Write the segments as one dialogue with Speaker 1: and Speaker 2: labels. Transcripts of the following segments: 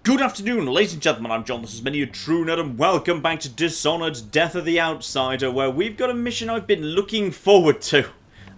Speaker 1: Good afternoon, ladies and gentlemen, I'm John, this is many a true nerd, and welcome back to Dishonored, Death of the Outsider, where we've got a mission I've been looking forward to.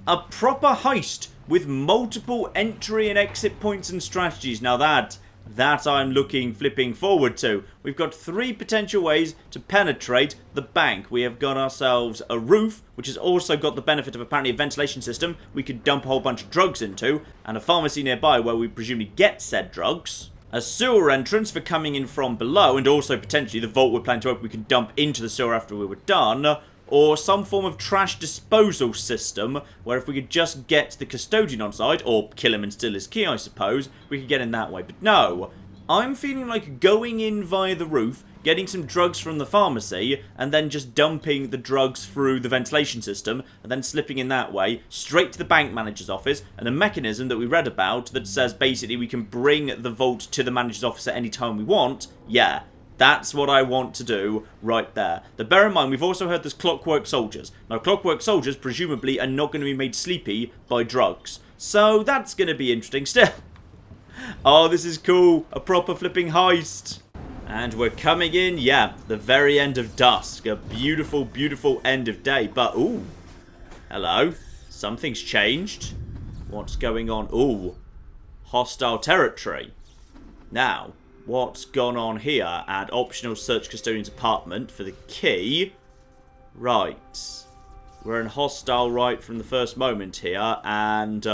Speaker 1: A proper heist with multiple entry and exit points and strategies. Now that I'm flipping forward to. We've got 3 potential ways to penetrate the bank. We have got ourselves a roof, which has also got the benefit of apparently a ventilation system we could dump a whole bunch of drugs into, and a pharmacy nearby where we presumably get said drugs. A sewer entrance for coming in from below, and also potentially the vault we're planning to open we can dump into the sewer after we were done, or some form of trash disposal system where if we could just get the custodian on side, or kill him and steal his key I suppose, we could get in that way. But no, I'm feeling like going in via the roof, getting some drugs from the pharmacy, and then just dumping the drugs through the ventilation system, and then slipping in that way, straight to the bank manager's office, and a mechanism that we read about that says basically we can bring the vault to the manager's office at any time we want. Yeah, that's what I want to do right there. But bear in mind, we've also heard there's clockwork soldiers. Now, clockwork soldiers presumably are not going to be made sleepy by drugs. So that's going to be interesting still. Oh, this is cool. A proper flipping heist. And we're coming in, yeah, the very end of dusk. A beautiful, beautiful end of day. But, ooh, hello. Something's changed. What's going on? Ooh, hostile territory. Now, what's gone on here? Add optional search custodian's apartment for the key. Right. We're in hostile right from the first moment here. And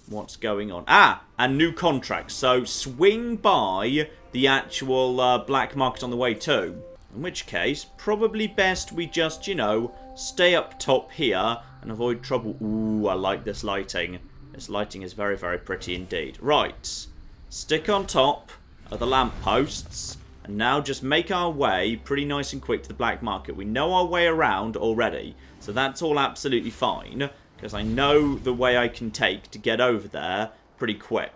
Speaker 1: what's going on? Ah, and new contracts. So swing by the actual black market on the way too. In which case, probably best we just, you know, stay up top here and avoid trouble. Ooh, I like this lighting. This lighting is very, very pretty indeed. Right. Stick on top of the lampposts. And now just make our way pretty nice and quick to the black market. We know our way around already. So that's all absolutely fine. Because I know the way I can take to get over there pretty quick.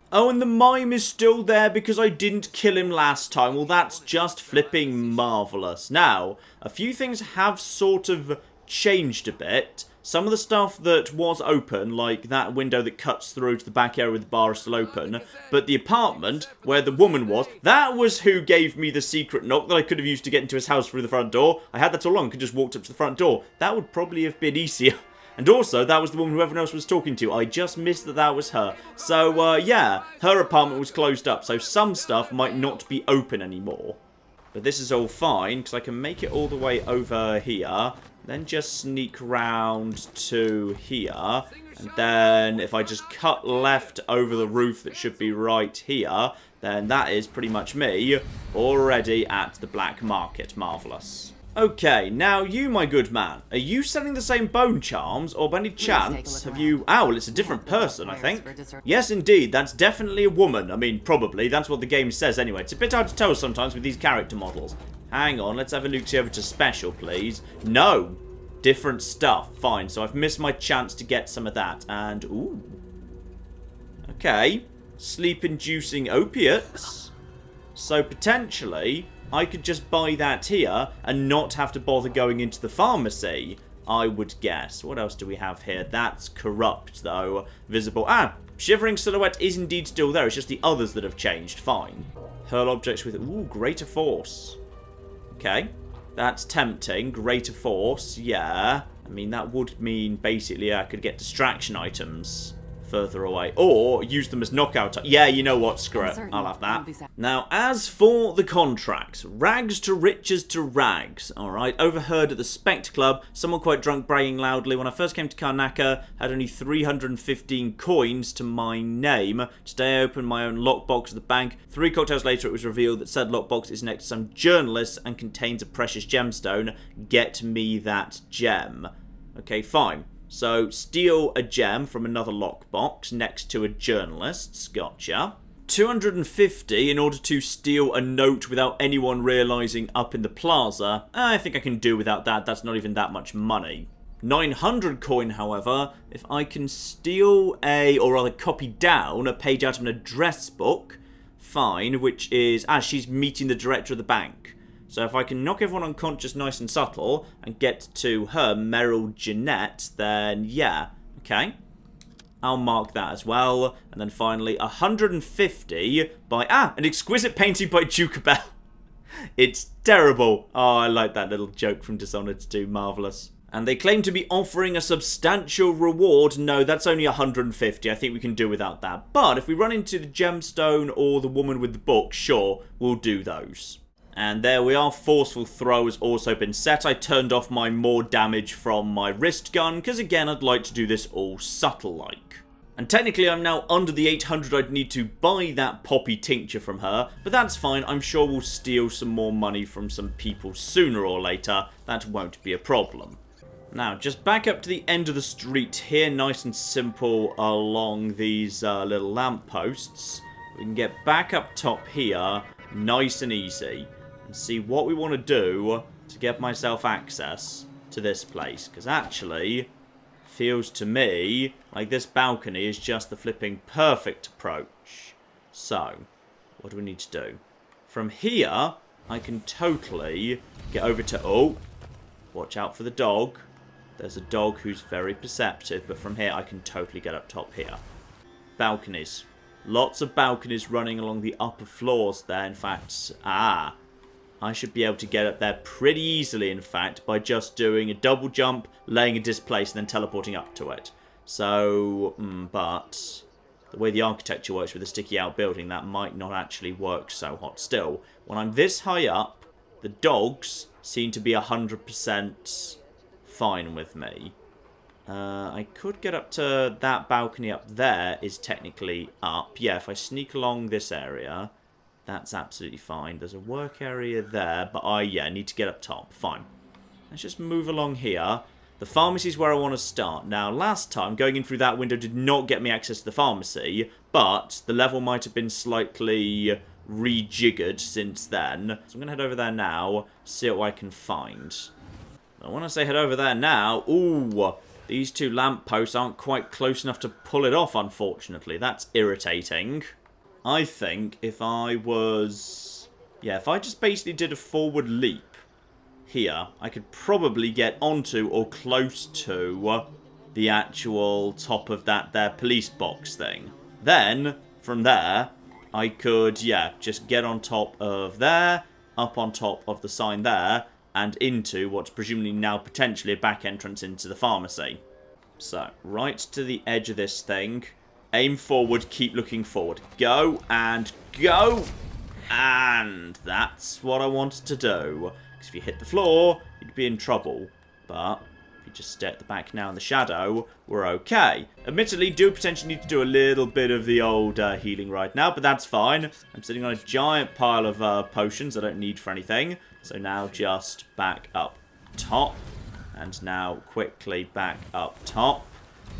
Speaker 1: Oh, and the mime is still there because I didn't kill him last time. Well, that's just flipping marvellous. Now, a few things have sort of changed a bit. Some of the stuff that was open, like that window that cuts through to the back area with the bar is still open. But the apartment where the woman was, that was who gave me the secret knock that I could have used to get into his house through the front door. I had that all along, could just walked up to the front door. That would probably have been easier. And also, that was the woman who everyone else was talking to. I just missed that that was her. So, yeah, her apartment was closed up. So some stuff might not be open anymore. But this is all fine, because I can make it all the way over here. Then just sneak round to here. And then if I just cut left over the roof that should be right here, then that is pretty much me already at the black market. Marvellous. Okay, now you, my good man, are you selling the same bone charms, or by any chance have you... Oh, well, it's a different person, I think. Yes, indeed, that's definitely a woman. I mean, probably, that's what the game says anyway. It's a bit hard to tell sometimes with these character models. Hang on, let's have a look over to special, please. No, different stuff. Fine, so I've missed my chance to get some of that. And, ooh. Okay, sleep-inducing opiates. So, potentially... I could just buy that here and not have to bother going into the pharmacy, I would guess. What else do we have here? That's corrupt, though. Visible. Ah, Shivering Silhouette is indeed still there. It's just the others that have changed. Fine. Hurl objects with, ooh, greater force. Okay. That's tempting. Greater force, yeah. I mean, that would mean basically I could get distraction items further away, or use them as knockout. Yeah, you know what, screw it, I'll have that. Now, as for the contracts, rags to riches to rags, alright, overheard at the Spect Club, someone quite drunk bragging loudly, when I first came to Karnaka, had only 315 coins to my name. Today I opened my own lockbox at the bank. 3 cocktails later it was revealed that said lockbox is next to some journalists and contains a precious gemstone. Get me that gem. Okay, fine. So, steal a gem from another lockbox next to a journalist's. Gotcha. 250 in order to steal a note without anyone realising up in the plaza. I think I can do without that. That's not even that much money. 900 coin, however, if I can steal or rather copy down a page out of an address book. Fine, which is, she's meeting the director of the bank. So if I can knock everyone unconscious nice and subtle and get to her, Meryl Jeanette, then yeah. Okay. I'll mark that as well. And then finally, 150 by... an exquisite painting by Duke Bell. It's terrible. Oh, I like that little joke from Dishonored 2. Marvellous. And they claim to be offering a substantial reward. No, that's only 150. I think we can do without that. But if we run into the gemstone or the woman with the book, sure, we'll do those. And there we are. Forceful throw has also been set. I turned off my more damage from my wrist gun, because again, I'd like to do this all subtle-like. And technically, I'm now under the 800 I'd need to buy that poppy tincture from her, but that's fine. I'm sure we'll steal some more money from some people sooner or later. That won't be a problem. Now, just back up to the end of the street here, nice and simple along these little lampposts. We can get back up top here, nice and easy, and see what we want to do to get myself access to this place. Because actually, feels to me like this balcony is just the flipping perfect approach. So, what do we need to do? From here, I can totally get over to... Oh, watch out for the dog. There's a dog who's very perceptive, but from here I can totally get up top here. Balconies. Lots of balconies running along the upper floors there. In fact, I should be able to get up there pretty easily, in fact, by just doing a double jump, laying a displace, and then teleporting up to it. So, but the way the architecture works with a sticky outbuilding, that might not actually work so hot. Still, when I'm this high up, the dogs seem to be 100% fine with me. I could get up to that balcony up there is technically up. Yeah, if I sneak along this area, that's absolutely fine. There's a work area there, but I need to get up top. Fine. Let's just move along here. The pharmacy is where I want to start. Now, last time, going in through that window did not get me access to the pharmacy, but the level might have been slightly rejiggered since then. So I'm going to head over there now, see what I can find. I want to say head over there now. Ooh, these two lampposts aren't quite close enough to pull it off, unfortunately. That's irritating. I think if I was... Yeah, if I just basically did a forward leap here, I could probably get onto or close to the actual top of that there police box thing. Then, from there, I could, just get on top of there, up on top of the sign there, and into what's presumably now potentially a back entrance into the pharmacy. So, right to the edge of this thing. Aim forward, keep looking forward. Go, and go! And that's what I wanted to do. Because if you hit the floor, you'd be in trouble. But if you just stay at the back now in the shadow, we're okay. Admittedly, do potentially need to do a little bit of the old healing right now, but that's fine. I'm sitting on a giant pile of potions I don't need for anything. So now just back up top. And now quickly back up top.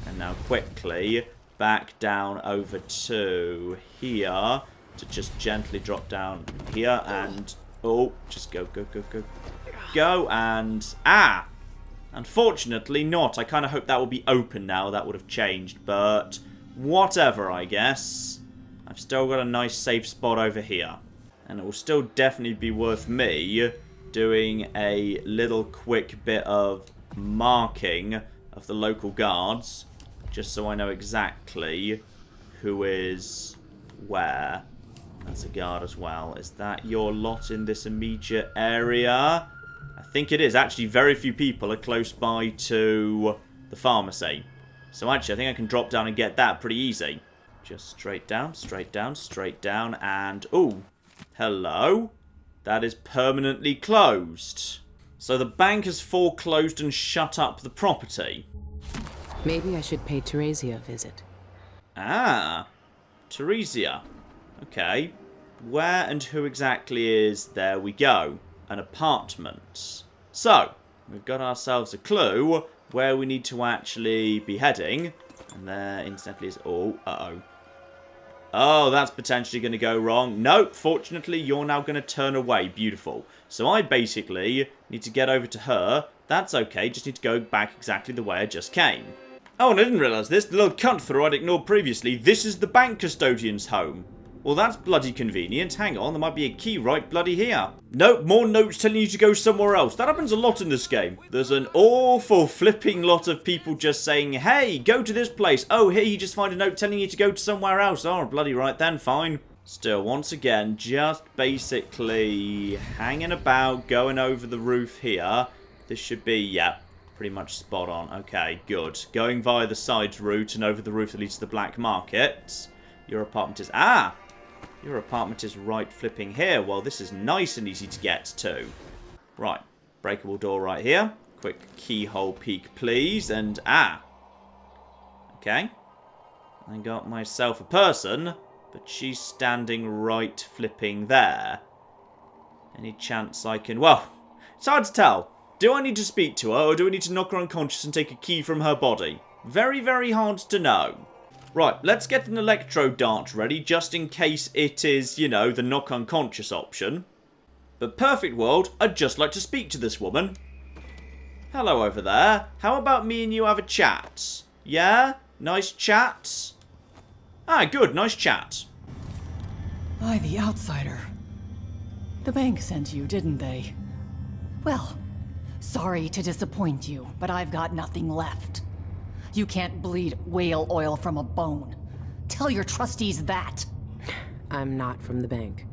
Speaker 1: And now quickly back down over to here. To just gently drop down here. And, oh, just go, go, go, go. Go, and, unfortunately not. I kind of hope that will be open now. That would have changed. But whatever, I guess. I've still got a nice safe spot over here. And it will still definitely be worth me doing a little quick bit of marking of the local guards. Just so I know exactly who is where. That's a guard as well. Is that your lot in this immediate area? I think it is. Actually, very few people are close by to the pharmacy. So actually, I think I can drop down and get that pretty easy. Just straight down, straight down, straight down, and... ooh. Hello? That is permanently closed. So the bank has foreclosed and shut up the property.
Speaker 2: Maybe I should pay Theresia a visit.
Speaker 1: Ah. Theresia. Okay. Where and who exactly is... there we go. An apartment. So, we've got ourselves a clue where we need to actually be heading. And there incidentally is... oh, uh-oh. Oh, that's potentially going to go wrong. Nope, fortunately, you're now going to turn away. Beautiful. So I basically need to get over to her. That's okay, just need to go back exactly the way I just came. Oh, and I didn't realise this. The little cunt through I'd ignored previously. This is the bank custodian's home. Well, that's bloody convenient. Hang on, there might be a key right bloody here. Nope, more notes telling you to go somewhere else. That happens a lot in this game. There's an awful flipping lot of people just saying, hey, go to this place. Oh, here you just find a note telling you to go to somewhere else. Oh, bloody right then, fine. Still, once again, just basically hanging about, going over the roof here. This should be, yeah, pretty much spot on. Okay, good. Going via the side route and over the roof that leads to the black market. Your apartment is... Ah! Your apartment is right flipping here. Well, this is nice and easy to get to. Right. Breakable door right here. Quick keyhole peek, please. And, ah. Okay. I got myself a person, but she's standing right flipping there. Any chance I can... Well, it's hard to tell. Do I need to speak to her, or do I need to knock her unconscious and take a key from her body? Very, very hard to know. Right, let's get an electro dart ready, just in case it is, you know, the knock unconscious option. But perfect world, I'd just like to speak to this woman. Hello over there. How about me and you have a chat? Yeah? Nice chat? Ah, good, nice chat.
Speaker 3: I, the outsider. The bank sent you, didn't they? Well, sorry to disappoint you, but I've got nothing left. You can't bleed whale oil from a bone. Tell your trustees that.
Speaker 2: I'm not from the bank.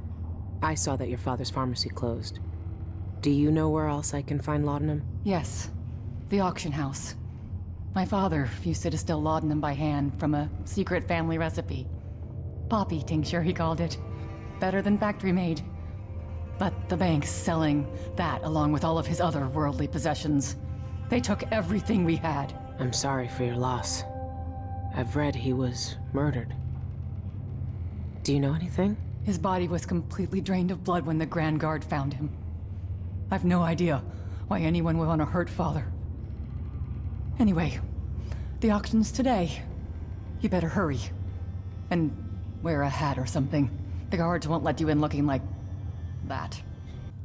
Speaker 2: I saw that your father's pharmacy closed. Do you know where else I can find laudanum?
Speaker 3: Yes, the auction house. My father used to distill laudanum by hand from a secret family recipe. Poppy tincture, he called it. Better than factory made. But the bank's selling that along with all of his other worldly possessions. They took everything we had.
Speaker 2: I'm sorry for your loss. I've read he was murdered. Do you know anything?
Speaker 3: His body was completely drained of blood when the Grand Guard found him. I've no idea why anyone would want to hurt Father. Anyway, the auction's today. You better hurry. And wear a hat or something. The guards won't let you in looking like that.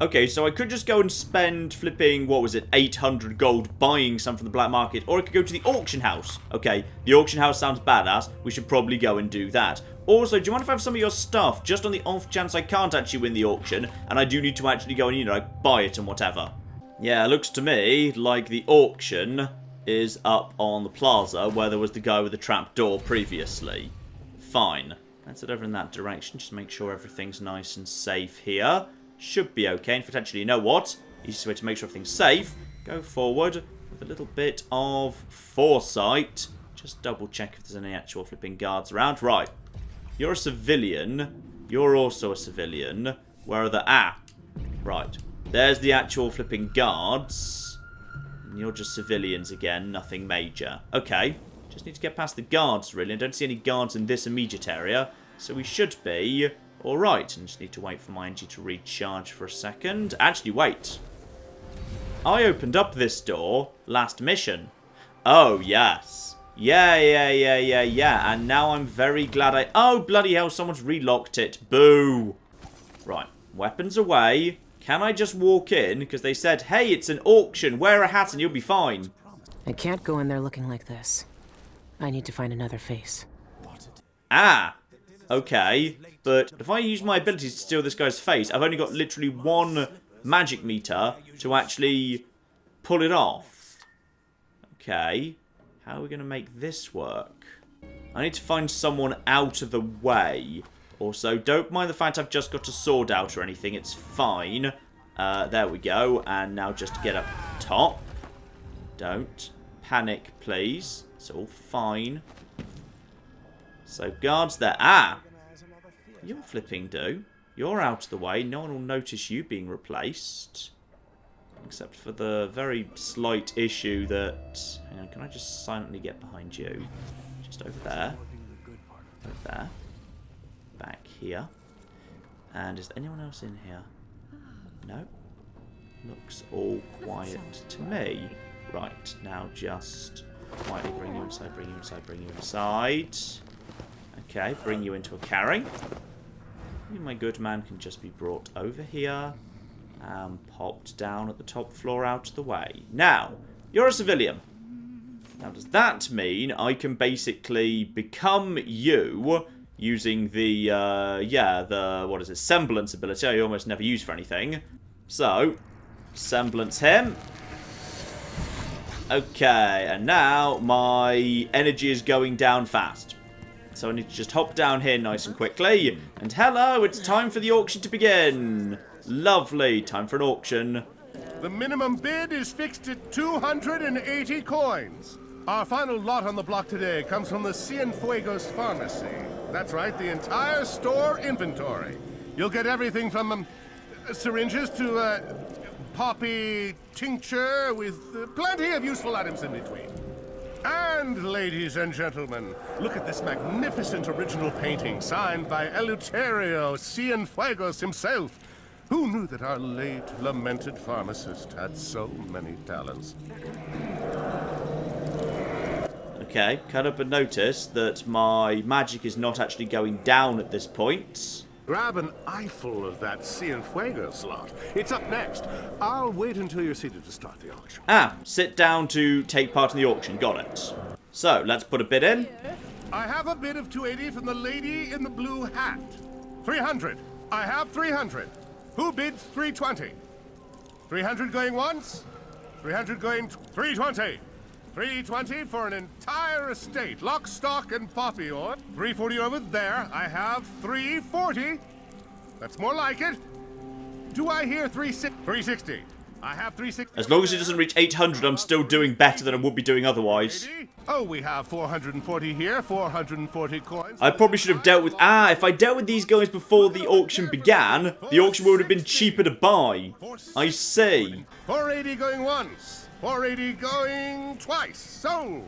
Speaker 1: Okay, so I could just go and spend flipping, what was it, 800 gold buying some from the black market, or I could go to the auction house. Okay, the auction house sounds badass. We should probably go and do that. Also, do you mind if I have some of your stuff, just on the off chance I can't actually win the auction, and I do need to actually go and, you know, like, buy it and whatever? Yeah, it looks to me like the auction is up on the plaza, where there was the guy with the trap door previously. Fine. Let's head over in that direction, just make sure everything's nice and safe here. Should be okay. In fact, actually, you know what? Easiest way to make sure everything's safe. Go forward with a little bit of foresight. Just double check if there's any actual flipping guards around. Right. You're a civilian. You're also a civilian. Where are the... Ah. Right. There's the actual flipping guards. And you're just civilians again. Nothing major. Okay. Just need to get past the guards, really. I don't see any guards in this immediate area. So we should be... Alright, and just need to wait for my energy to recharge for a second. Actually, wait. I opened up this door last mission. Oh, yes. Yeah. And now I'm very glad I... Oh, bloody hell, someone's relocked it. Boo. Right, weapons away. Can I just walk in? Because they said, hey, it's an auction. Wear a hat and you'll be fine.
Speaker 2: I can't go in there looking like this. I need to find another face.
Speaker 1: Ah. Okay, but if I use my abilities to steal this guy's face, I've only got literally one magic meter to actually pull it off. Okay, how are we going to make this work? I need to find someone out of the way. Also, don't mind the fact I've just got a sword out or anything, it's fine. There we go, and now just get up top. Don't panic, please. It's all fine. So, guards there. Ah! You're flipping do. You're out of the way. No one will notice you being replaced. Except for the very slight issue that... Hang on, can I just silently get behind you? Just over there. Over there. Back here. And is anyone else in here? No. Looks all quiet to me. Right, now just quietly bring you inside, bring you inside, bring you inside. Okay, bring you into a carry. You, my good man, can just be brought over here and popped down at the top floor out of the way. Now, you're a civilian. Now, does that mean I can basically become you, using the, what is it, semblance ability I almost never use for anything. So, semblance him. Okay, and now my energy is going down fast. So I need to just hop down here nice and quickly. And hello, it's time for the auction to begin. Lovely, time for an auction.
Speaker 4: The minimum bid is fixed at 280 coins. Our final lot on the block today comes from the Cienfuegos Pharmacy. That's right, the entire store inventory. You'll get everything from syringes to poppy tincture with plenty of useful items in between. And, ladies and gentlemen, look at this magnificent original painting signed by Eleuterio Cienfuegos himself. Who knew that our late, lamented pharmacist had so many talents?
Speaker 1: Okay, can't help but notice that my magic is not actually going down at this point.
Speaker 4: Grab an eyeful of that Cienfuegos lot. It's up next. I'll wait until you're seated to start the auction.
Speaker 1: Ah, sit down to take part in the auction. Got it. So, let's put a bid in.
Speaker 4: I have a bid of 280 from the lady in the blue hat. 300. I have 300. Who bids 320? 300 going once? 300 going 320. 320 for an entire estate, lock, stock, and poppy ore. 340 over there. I have 340. That's more like it. Do I hear 360? I have 360.
Speaker 1: As long as it doesn't reach 800, I'm still doing better than I would be doing otherwise.
Speaker 4: Oh, we have 440 here, 440 coins.
Speaker 1: I probably should have dealt with... if I dealt with these guys before the auction began, the auction would have been cheaper to buy. I see.
Speaker 4: 480 going once. 480 going twice. Sold.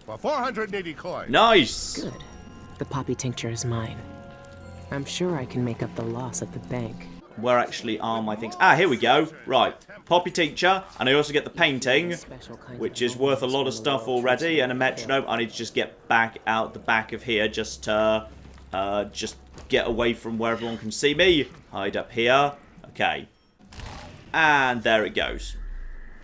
Speaker 4: For 480 coins.
Speaker 1: Nice.
Speaker 2: Good. The poppy tincture is mine. I'm sure I can make up the loss at the bank.
Speaker 1: Where actually are my things? Here we go. Right. Poppy tincture. And I also get the painting, which is worth a lot of stuff already. And a metronome. I need to just get back out the back of here just to just get away from where everyone can see me. Hide up here. Okay. And there it goes.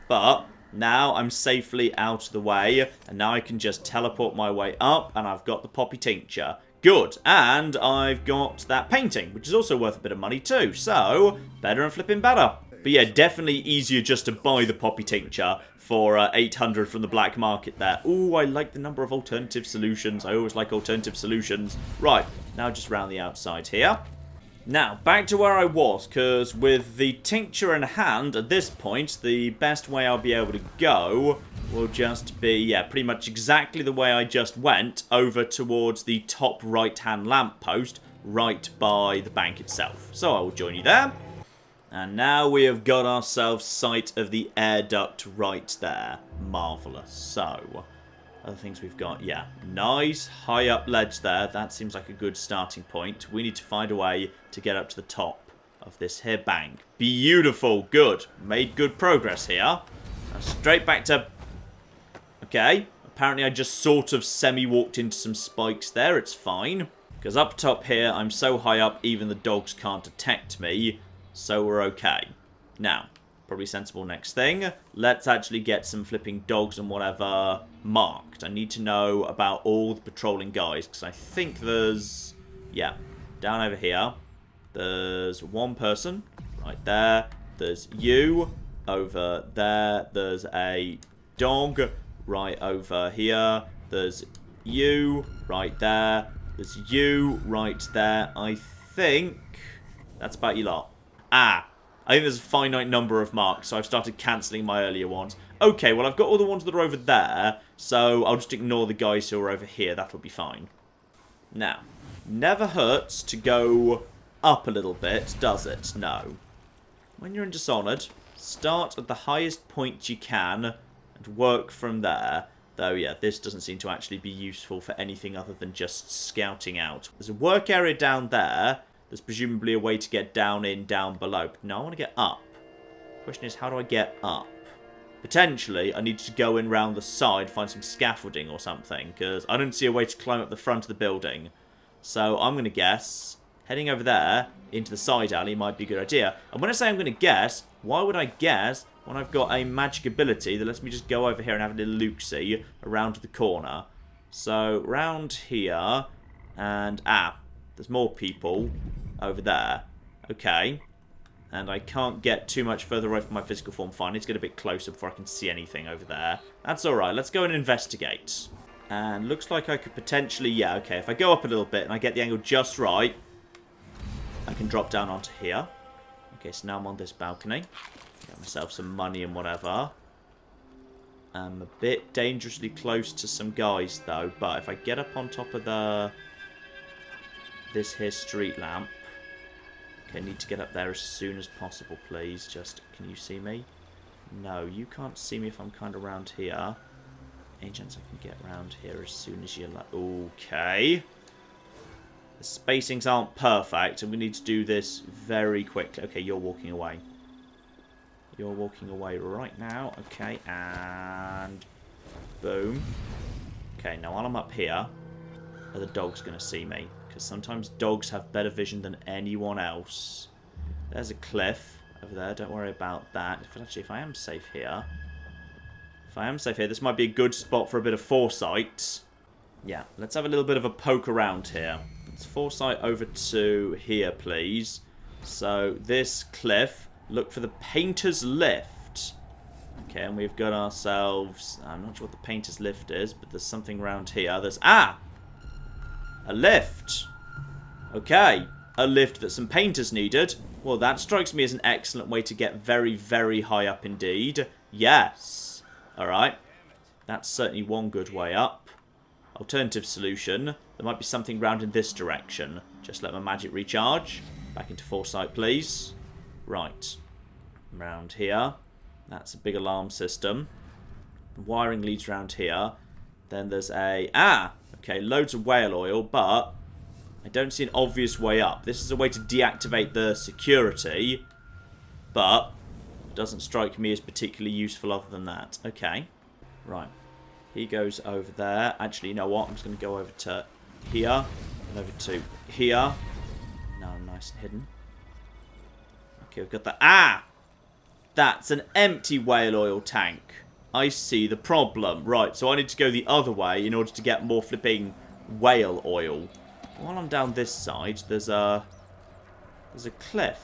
Speaker 1: But now I'm safely out of the way, and now I can just teleport my way up, and I've got the poppy tincture. Good, and I've got that painting, which is also worth a bit of money too, so better and flipping better. But yeah, definitely easier just to buy the poppy tincture for 800 from the black market there. Ooh, I like the number of alternative solutions. I always like alternative solutions. Right, now just round the outside here. Now, back to where I was, because with the tincture in hand, at this point, the best way I'll be able to go will just be, yeah, pretty much exactly the way I just went, over towards the top right-hand lamppost, right by the bank itself. So I will join you there. And now we have got ourselves sight of the air duct right there. Marvellous. So... other things we've got, yeah. Nice high up ledge there. That seems like a good starting point. We need to find a way to get up to the top of this here bank. Beautiful. Good. Made good progress here. Now straight back to... okay. Apparently I just sort of semi-walked into some spikes there. It's fine. Because up top here, I'm so high up, even the dogs can't detect me. So we're okay. Now... probably sensible next thing. Let's actually get some flipping dogs and whatever marked. I need to know about all the patrolling guys, because I think there's... yeah, down over here. There's one person right there. There's you over there. There's a dog right over here. There's you right there. There's you right there. I think that's about you lot. I think there's a finite number of marks, so I've started cancelling my earlier ones. Okay, well, I've got all the ones that are over there, so I'll just ignore the guys who are over here. That'll be fine. Now, never hurts to go up a little bit, does it? No. When you're in Dishonored, start at the highest point you can and work from there. Though, yeah, this doesn't seem to actually be useful for anything other than just scouting out. There's a work area down there. There's presumably a way to get down below. But no, I want to get up. Question is, how do I get up? Potentially, I need to go in round the side, find some scaffolding or something, because I don't see a way to climb up the front of the building. So I'm going to guess heading over there into the side alley might be a good idea. And when I say I'm going to guess, why would I guess when I've got a magic ability that lets me just go over here and have a little look-see around to the corner? So, round here... And, there's more people over there. Okay. And I can't get too much further away from my physical form. Fine, I need to get a bit closer before I can see anything over there. That's alright. Let's go and investigate. And looks like I could potentially... Yeah, okay. If I go up a little bit and I get the angle just right, I can drop down onto here. Okay, so now I'm on this balcony. Get myself some money and whatever. I'm a bit dangerously close to some guys, though. But if I get up on top of this here street lamp... Okay, I need to get up there as soon as possible, please. Just, can you see me? No, you can't see me if I'm kind of around here. Any chance I can get around here as soon as you like... Okay. The spacings aren't perfect, and we need to do this very quickly. Okay, you're walking away. You're walking away right now. Okay, and... Boom. Okay, now while I'm up here, are the dogs going to see me? Because sometimes dogs have better vision than anyone else. There's a cliff over there. Don't worry about that. If I am safe here... If I am safe here, this might be a good spot for a bit of foresight. Yeah, let's have a little bit of a poke around here. Let's foresight over to here, please. So, this cliff, look for the Painter's Lift. Okay, and we've got ourselves... I'm not sure what the Painter's Lift is, but there's something around here. There's... A lift. Okay, a lift that some painters needed. Well, that strikes me as an excellent way to get very, very high up indeed. Yes. Alright, that's certainly one good way up. Alternative solution, there might be something round in this direction. Just let my magic recharge. Back into foresight, please. Right, round here. That's a big alarm system. The wiring leads round here. Then there's a... Okay, loads of whale oil, but I don't see an obvious way up. This is a way to deactivate the security, but... doesn't strike me as particularly useful other than that. Okay. Right. He goes over there. Actually, you know what? I'm just going to go over to here. And over to here. Now I'm nice and hidden. Okay, we've got the... That's an empty whale oil tank. I see the problem. Right, so I need to go the other way in order to get more flipping whale oil. While I'm down this side, there's a cliff.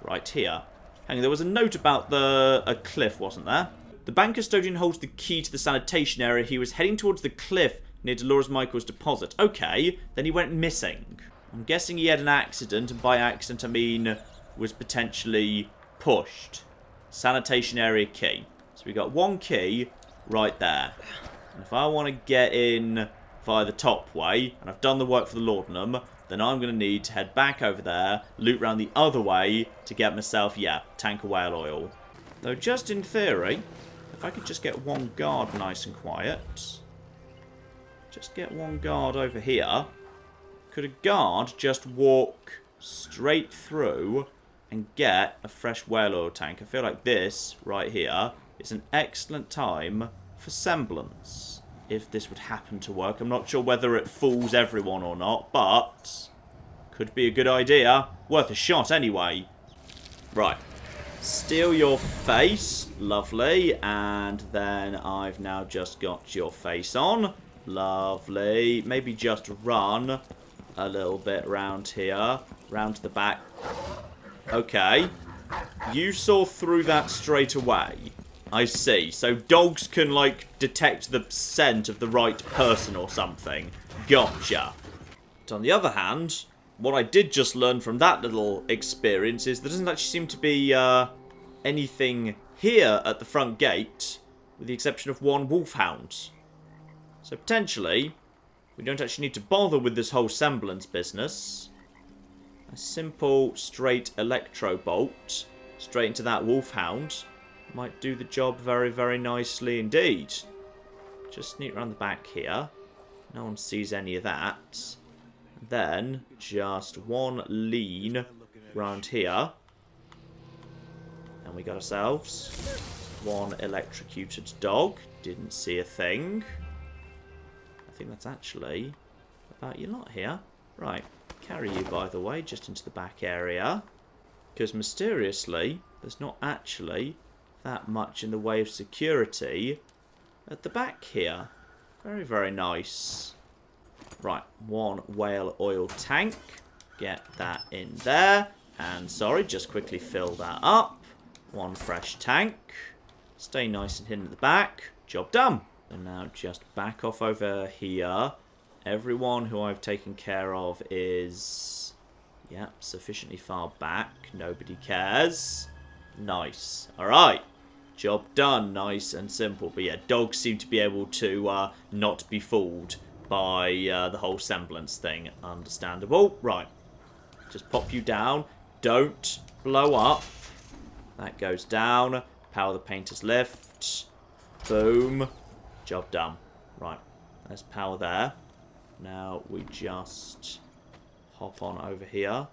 Speaker 1: Right here. Hang on, there was a note about a cliff, wasn't there? The bank custodian holds the key to the sanitation area. He was heading towards the cliff near Dolores Michael's deposit. Okay, then he went missing. I'm guessing he had an accident, and by accident I mean was potentially pushed. Sanitation area key. So we got one key right there. And if I want to get in via the top way, and I've done the work for the laudanum, then I'm going to need to head back over there, loop round the other way to get myself, tank of whale oil. Though just in theory, if I could just get one guard nice and quiet, just get one guard over here, could a guard just walk straight through and get a fresh whale oil tank? I feel like this right here is an excellent time for semblance. If this would happen to work. I'm not sure whether it fools everyone or not, but could be a good idea. Worth a shot anyway. Right. Steal your face. Lovely. And then I've now just got your face on. Lovely. Maybe just run a little bit around here. Round to the back. Okay. You saw through that straight away. I see. So dogs can, like, detect the scent of the right person or something. Gotcha. But on the other hand, what I did just learn from that little experience is there doesn't actually seem to be anything here at the front gate, with the exception of one wolfhound. So potentially, we don't actually need to bother with this whole semblance business. A simple, straight electro bolt straight into that wolfhound might do the job very, very nicely indeed. Just sneak around the back here. No one sees any of that. Then, just one lean round here. And we got ourselves one electrocuted dog. Didn't see a thing. I think that's actually about your lot here. Right, carry you, by the way, just into the back area. Because mysteriously, there's not actually that much in the way of security at the back here. Very, very nice. Right, 1 whale oil tank. Get that in there. And sorry, just quickly fill that up. 1 fresh tank. Stay nice and hidden at the back. Job done. And now just back off over here. Everyone who I've taken care of is... Yep, sufficiently far back. Nobody cares. Nice. Alright. Job done. Nice and simple. But yeah, dogs seem to be able to not be fooled by the whole semblance thing. Understandable. Right. Just pop you down. Don't blow up. That goes down. Power the painter's lift. Boom. Job done. Right. There's power there. Now we just hop on over here.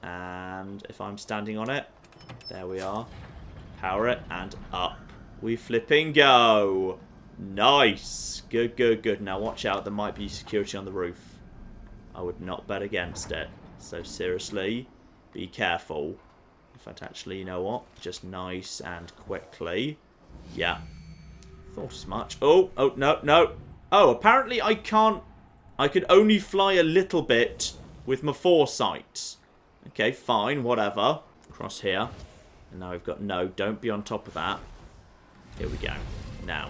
Speaker 1: And if I'm standing on it, there we are. Power it and up. We flipping go. Nice. Good, good, good. Now watch out. There might be security on the roof. I would not bet against it. So seriously, be careful. In fact, actually, you know what? Just nice and quickly. Yeah. Thought as much. Oh, no, no. Oh, apparently I can't... I could only fly a little bit with my foresight. Okay, fine, whatever. Cross here. And now we've got... No, don't be on top of that. Here we go. Now,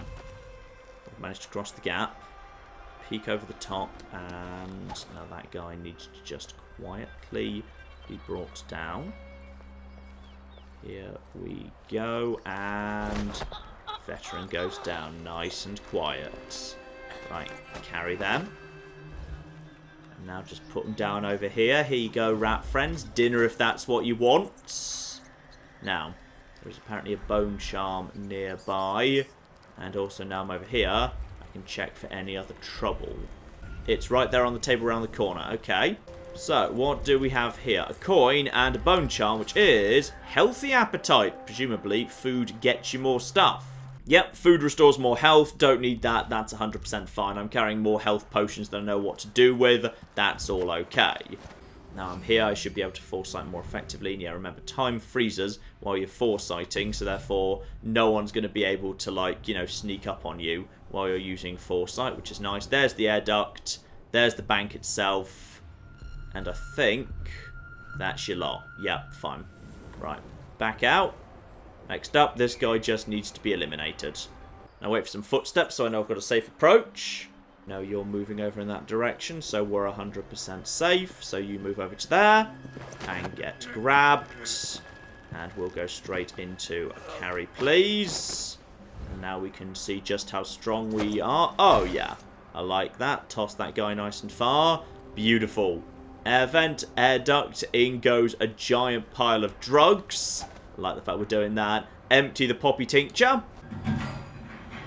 Speaker 1: we've managed to cross the gap. Peek over the top. And now that guy needs to just quietly be brought down. Here we go. And veteran goes down nice and quiet. Right, carry them. And now just put them down over here. Here you go, rat friends. Dinner if that's what you want. Now, there's apparently a bone charm nearby. And also now I'm over here, I can check for any other trouble. It's right there on the table around the corner. Okay. So, what do we have here? A coin and a bone charm, which is healthy appetite. Presumably, food gets you more stuff. Yep, food restores more health. Don't need that. That's 100% fine. I'm carrying more health potions than I know what to do with. That's all okay. Now I'm here. I should be able to foresight more effectively. And yeah, remember, time freezes while you're foresighting. So therefore, no one's going to be able to, like, you know, sneak up on you while you're using foresight, which is nice. There's the air duct. There's the bank itself. And I think that's your lot. Yep, fine. Right, back out. Next up, this guy just needs to be eliminated. Now wait for some footsteps so I know I've got a safe approach. No, you're moving over in that direction, so we're 100% safe. So you move over to there and get grabbed. And we'll go straight into a carry, please. And now we can see just how strong we are. Oh, yeah. I like that. Toss that guy nice and far. Beautiful. Air vent, air duct. In goes a giant pile of drugs. I like the fact we're doing that. Empty the poppy tincture.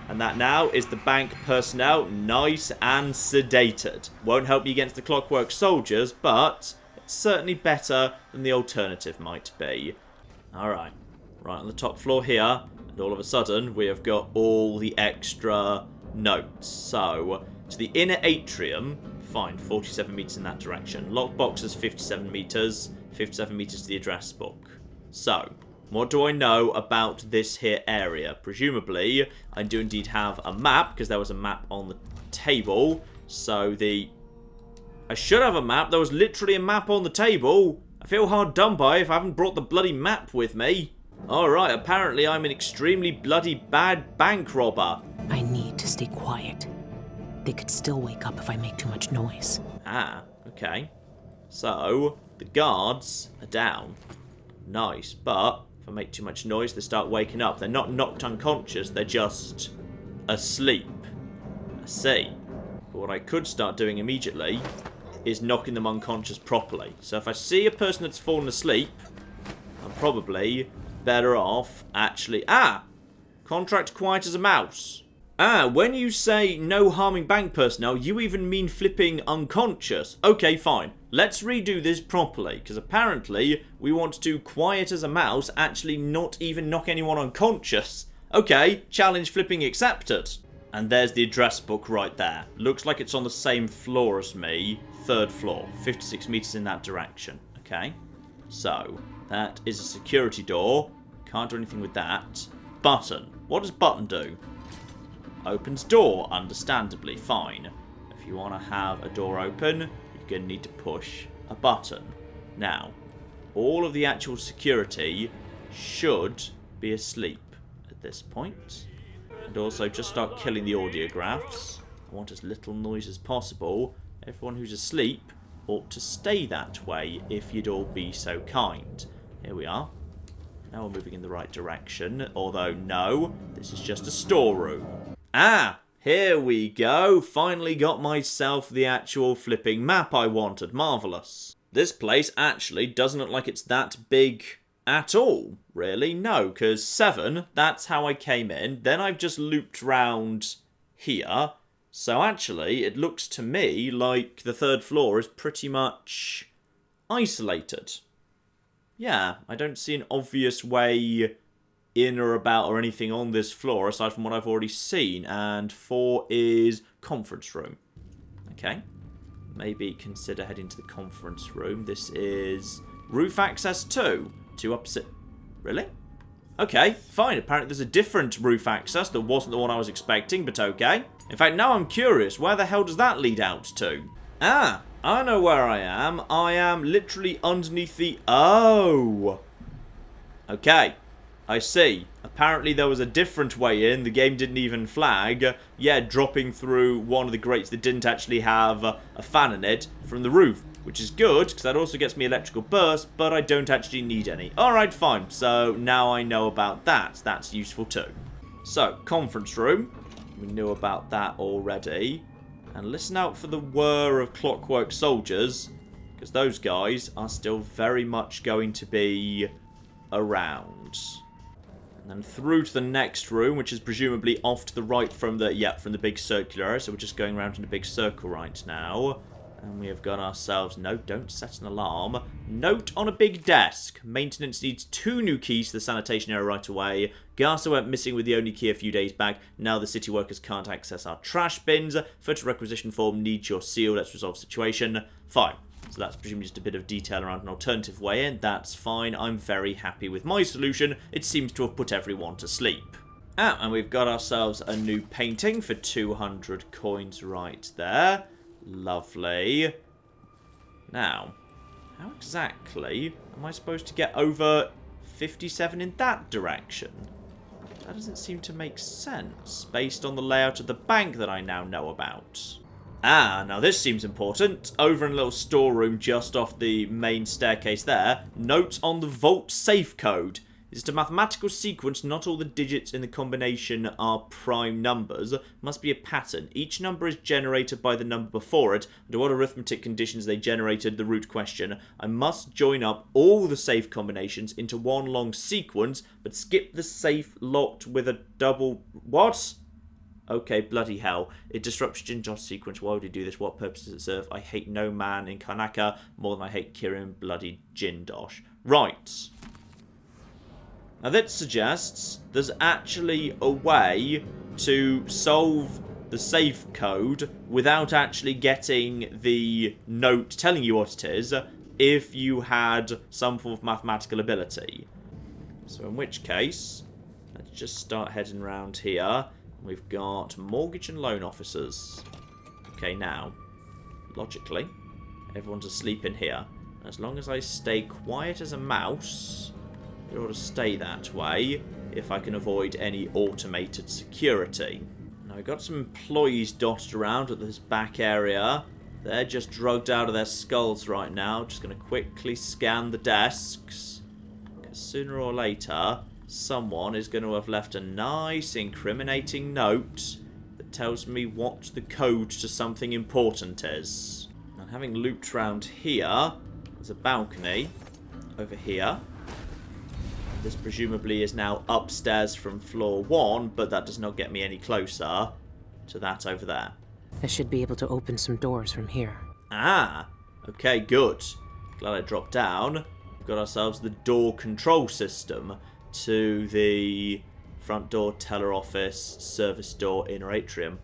Speaker 1: And that now is the bank personnel, nice and sedated. Won't help you against the clockwork soldiers, but it's certainly better than the alternative might be. Alright, right on the top floor here, and all of a sudden we have got all the extra notes. So, to the inner atrium, fine, 47 metres in that direction. Lockbox is 57 metres, 57 metres to the address book. So, what do I know about this here area? Presumably, I do indeed have a map, because there was a map on the table. So I should have a map. There was literally a map on the table. I feel hard done by if I haven't brought the bloody map with me. Alright, apparently I'm an extremely bloody bad bank robber.
Speaker 2: I need to stay quiet. They could still wake up if I make too much noise.
Speaker 1: Ah, okay. So, the guards are down. Nice, but if I make too much noise, they start waking up. They're not knocked unconscious, they're just asleep. I see. But what I could start doing immediately is knocking them unconscious properly. So if I see a person that's fallen asleep, I'm probably better off actually... Ah! Contract quiet as a mouse. Ah, when you say no harming bank personnel, you even mean flipping unconscious. Okay, fine. Let's redo this properly, because apparently we want to quiet as a mouse, actually not even knock anyone unconscious. Okay, challenge flipping accepted. And there's the address book right there. Looks like it's on the same floor as me. 3rd floor, 56 metres in that direction. Okay, so that is a security door. Can't do anything with that. Button. What does button do? Opens door, understandably, fine. A if you want to have a door open, you're going to need to push a button. Now, all of the actual security should be asleep at this point. And also, just start killing the audiographs. I want as little noise as possible. Everyone who's asleep ought to stay that way, if you'd all be so kind. Here we are. Now we're moving in the right direction. Although, no, this is just a storeroom. Ah! Here we go. Finally got myself the actual flipping map I wanted. Marvellous. This place actually doesn't look like it's that big at all, really. No, because 7, that's how I came in. Then I've just looped round here. So actually, it looks to me like the 3rd floor is pretty much isolated. Yeah, I don't see an obvious way in or about or anything on this floor aside from what I've already seen. And 4 is conference room. Okay. Maybe consider heading to the conference room. This is roof access 2. 2 opposite. Really? Okay, fine. Apparently there's a different roof access that wasn't the one I was expecting, but okay. In fact, now I'm curious. Where the hell does that lead out to? Ah, I know where I am. I am literally underneath the... Oh! Okay. I see. Apparently there was a different way in. The game didn't even flag. Yeah, dropping through one of the grates that didn't actually have a fan in it from the roof. Which is good, because that also gets me electrical burst, but I don't actually need any. Alright, fine. So now I know about that. That's useful too. So, conference room. We knew about that already. And listen out for the whir of clockwork soldiers, because those guys are still very much going to be around. And then through to the next room, which is presumably off to the right from the big circular area. So we're just going around in a big circle right now. And we have got ourselves... No, don't set an alarm. Note on a big desk. Maintenance needs 2 new keys to the sanitation area right away. Garza went missing with the only key a few days back. Now the city workers can't access our trash bins. Photo requisition form needs your seal. Let's resolve situation. Fine. So that's presumably just a bit of detail around an alternative way in. That's fine. I'm very happy with my solution. It seems to have put everyone to sleep. Ah, and we've got ourselves a new painting for 200 coins right there. Lovely. Now, how exactly am I supposed to get over 57 in that direction? That doesn't seem to make sense, based on the layout of the bank that I now know about. Ah, now this seems important. Over in a little storeroom just off the main staircase there, notes on the vault safe code. It's a mathematical sequence. Not all the digits in the combination are prime numbers. Must be a pattern. Each number is generated by the number before it. Under what arithmetic conditions they generated the root question. I must join up all the safe combinations into one long sequence, but skip the safe locked with a double... What? Okay, bloody hell. It disrupts Jinjo's sequence. Why would he do this? What purpose does it serve? I hate no man in Karnaka more than I hate Kirin bloody Jindosh. Right. Now that suggests there's actually a way to solve the safe code without actually getting the note telling you what it is if you had some form of mathematical ability. So in which case, let's just start heading around here. We've got mortgage and loan officers. Okay, now, logically, everyone's asleep in here. As long as I stay quiet as a mouse... It ought to stay that way if I can avoid any automated security. Now, we've got some employees dotted around at this back area. They're just drugged out of their skulls right now. Just going to quickly scan the desks. Because sooner or later, someone is going to have left a nice incriminating note that tells me what the code to something important is. And having looped around here, there's a balcony over here. This presumably is now upstairs from floor 1, but that does not get me any closer to that over there.
Speaker 2: I should be able to open some doors from here.
Speaker 1: Ah, okay, good. Glad I dropped down. We've got ourselves the door control system to the front door, teller office, service door, inner atrium.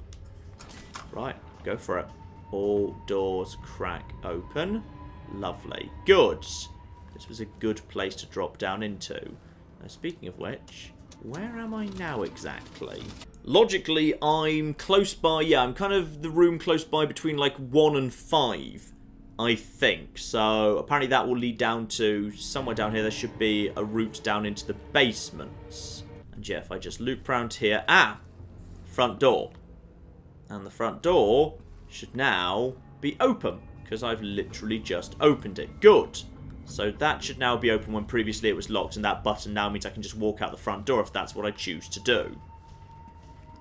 Speaker 1: Right, go for it. All doors crack open. Lovely. Good. This was a good place to drop down into. Now, speaking of which, Where am I now exactly? Logically, I'm close by, yeah, I'm kind of the room close by between like 1 and 5, I think. So apparently that will lead down to somewhere down here. There should be a route down into the basements. And yeah, if I just loop around here, front door. And the front door should now be open, because I've literally just opened it. Good. So that should now be open when previously it was locked, and that button now means I can just walk out the front door if that's what I choose to do.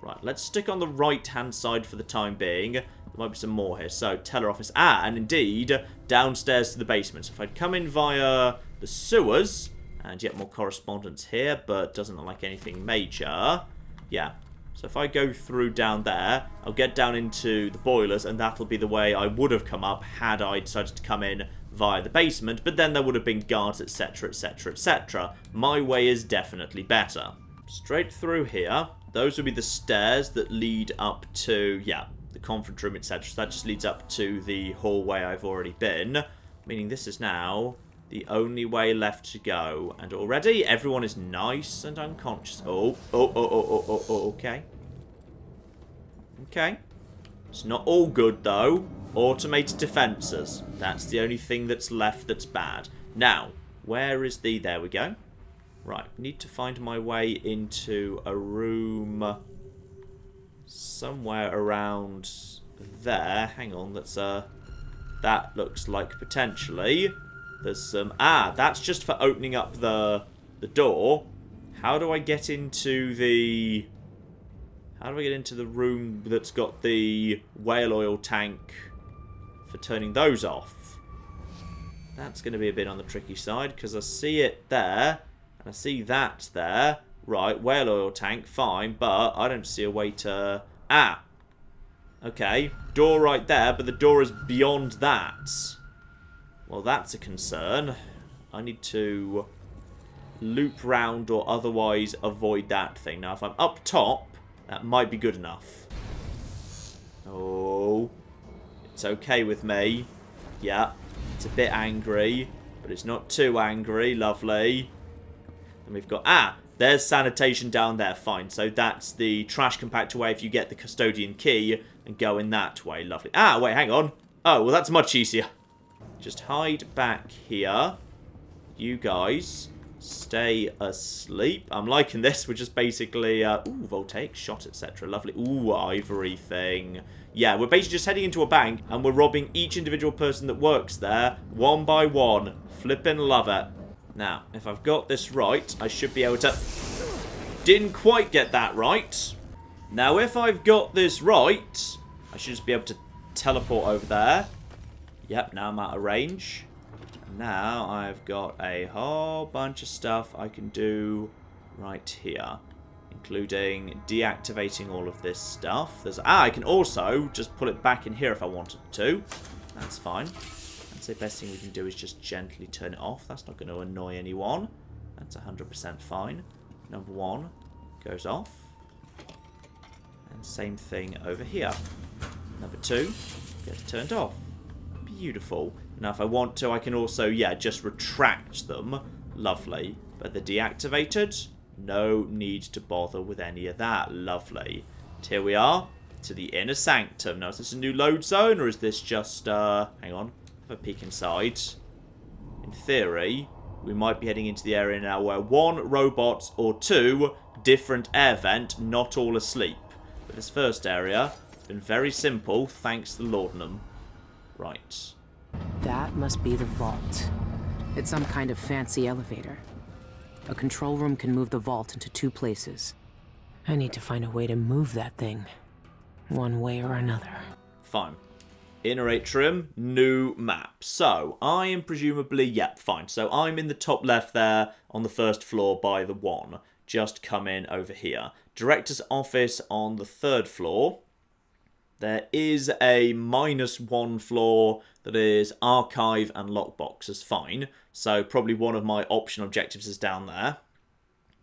Speaker 1: Right, let's stick on the right-hand side for the time being. There might be some more here. So, teller office. And indeed, downstairs to the basement. So if I'd come in via the sewers, and yet more correspondence here, but doesn't look like anything major. Yeah. So if I go through down there, I'll get down into the boilers, and that'll be the way I would have come up had I decided to come in via the basement, but then there would have been guards, etc, etc, etc. My way is definitely better. Straight through here, those would be the stairs that lead up to, yeah, the conference room, etc. So that just leads up to the hallway I've already been, meaning this is now the only way left to go. And already everyone is nice and unconscious. Okay. Okay. It's not all good, though. Automated defences. That's the only thing that's left that's bad. Now, where is the... There we go. Right, need to find my way into a room somewhere around there. Hang on, that's that looks like potentially there's some... that's just for opening up the door. How do I get into the... How do I get into the room that's got the whale oil tank for turning those off? That's going to be a bit on the tricky side, because I see it there, and I see that there. Right, whale oil tank, fine, but I don't see a way to... Okay, door right there, but the door is beyond that. Well, that's a concern. I need to loop round or otherwise avoid that thing. Now, if I'm up top, that might be good enough. Oh, it's okay with me. Yeah, it's a bit angry, but it's not too angry. Lovely. And we've got... there's sanitation down there. Fine. So that's the trash compactor way if you get the custodian key and go in that way. Lovely. Wait, hang on. Oh, well, that's much easier. Just hide back here. You guys stay asleep. I'm liking this. We're just basically... ooh, voltaic shot, etc. Lovely. Ooh, ivory thing. Yeah, we're basically just heading into a bank and we're robbing each individual person that works there one by one. Flippin' love it. Now, if I've got this right, I should be able to... Didn't quite get that right. Now, if I've got this right, I should just be able to teleport over there. Yep, now I'm out of range. Now I've got a whole bunch of stuff I can do right here, including deactivating all of this stuff. There's I can also just pull it back in here if I wanted to. That's fine. I'd say the best thing we can do is just gently turn it off. That's not going to annoy anyone. That's 100% fine. Number 1 goes off. And same thing over here. Number 2 gets turned off. Beautiful. Now, if I want to, I can also, yeah, just retract them. Lovely. But they're deactivated. No need to bother with any of that. Lovely. And here we are to the inner sanctum. Now, is this a new load zone, or is this just, hang on, have a peek inside. In theory, we might be heading into the area now where 1, robots, or 2, different air vent, not all asleep. But this first area has been very simple, thanks to the laudanum. Right.
Speaker 2: That must be the vault. It's some kind of fancy elevator. A control room can move the vault into 2 places. I need to find a way to move that thing, one way or another.
Speaker 1: Fine. Inner atrium, new map. So, I am presumably... Yep, fine. So, I'm in the top left there on the first floor by the 1. Just come in over here. Director's office on the 3rd floor. There is a -1 floor that is archive and lockboxes. Fine. So, probably one of my option objectives is down there.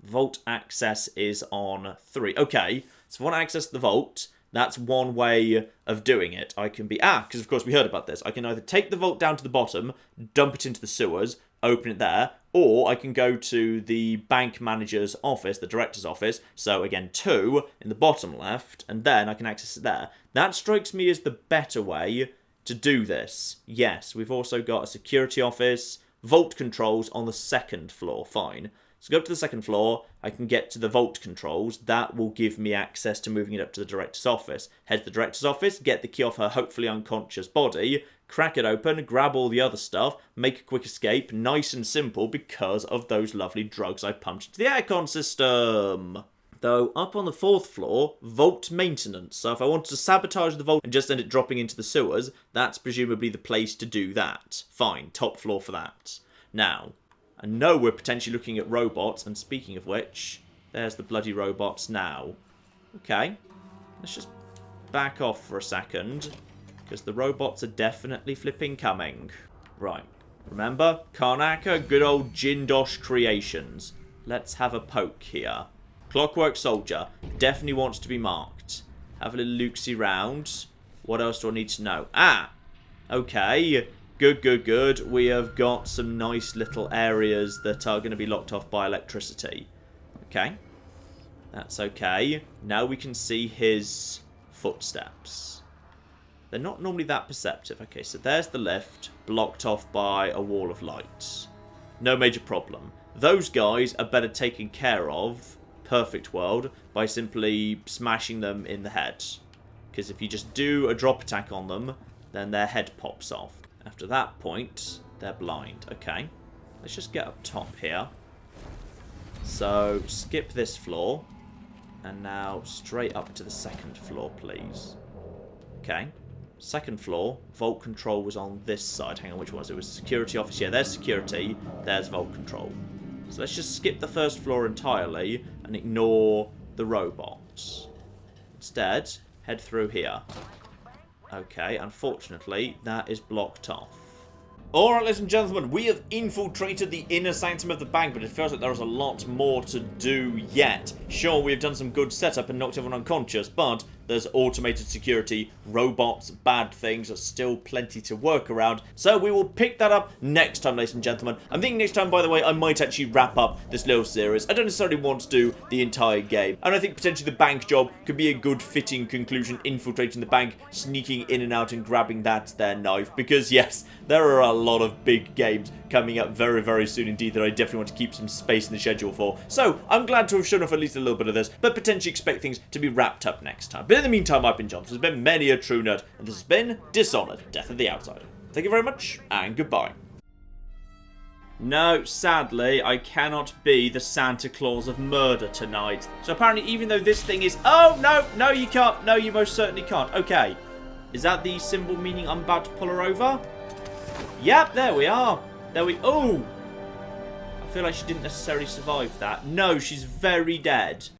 Speaker 1: Vault access is on 3. Okay, so if I want to access the vault... That's one way of doing it. I can be... because of course we heard about this. I can either take the vault down to the bottom, dump it into the sewers, open it there. Or I can go to the bank manager's office, the director's office. So again, 2 in the bottom left, and then I can access it there. That strikes me as the better way to do this. Yes, we've also got a security office, vault controls on the 2nd floor. Fine. So go up to the 2nd floor, I can get to the vault controls. That will give me access to moving it up to the director's office. Head to the director's office, get the key off her hopefully unconscious body, crack it open, grab all the other stuff, make a quick escape, nice and simple because of those lovely drugs I pumped into the aircon system. Though, up on the 4th floor, vault maintenance. So if I wanted to sabotage the vault and just end it dropping into the sewers, that's presumably the place to do that. Fine, top floor for that. Now, I know we're potentially looking at robots, and speaking of which, there's the bloody robots now. Okay, let's just back off for a second, because the robots are definitely flipping coming. Right, remember, Karnaka, good old Jindosh creations. Let's have a poke here. Clockwork Soldier, definitely wants to be marked. Have a little look-see round. What else do I need to know? Ah, okay. Good, good, good. We have got some nice little areas that are going to be locked off by electricity. Okay. That's okay. Now we can see his footsteps. They're not normally that perceptive. Okay, so there's the lift, blocked off by a wall of light. No major problem. Those guys are better taken care of, perfect world, by simply smashing them in the head. Because if you just do a drop attack on them, then their head pops off. After that point, they're blind. Okay, let's just get up top here. So, skip this floor. And now, straight up to the 2nd floor, please. Okay. 2nd floor, vault control was on this side. Hang on, which was it? It was security office. Yeah, there's security. There's vault control. So let's just skip the 1st floor entirely and ignore the robots. Instead, head through here. Okay, unfortunately, that is blocked off. Alright, ladies and gentlemen, we have infiltrated the inner sanctum of the bank, but it feels like there is a lot more to do yet. Sure, we have done some good setup and knocked everyone unconscious, but there's automated security, robots, bad things, there's still plenty to work around. So we will pick that up next time, ladies and gentlemen. I'm thinking next time, by the way, I might actually wrap up this little series. I don't necessarily want to do the entire game. And I think potentially the bank job could be a good fitting conclusion, infiltrating the bank, sneaking in and out and grabbing that there knife. Because yes, there are a lot of big games coming up very, very soon indeed that I definitely want to keep some space in the schedule for. So I'm glad to have shown off at least a little bit of this, but potentially expect things to be wrapped up next time. But in the meantime, I've been John. This has been many a true nerd, and this has been Dishonored, Death of the Outsider. Thank you very much, and goodbye. No, sadly, I cannot be the Santa Claus of murder tonight. So apparently, even though this thing is... Oh, no, no, you can't. No, you most certainly can't. Okay. Is that the symbol meaning I'm about to pull her over? Yep, there we are. There we... Oh! I feel like she didn't necessarily survive that. No, she's very dead.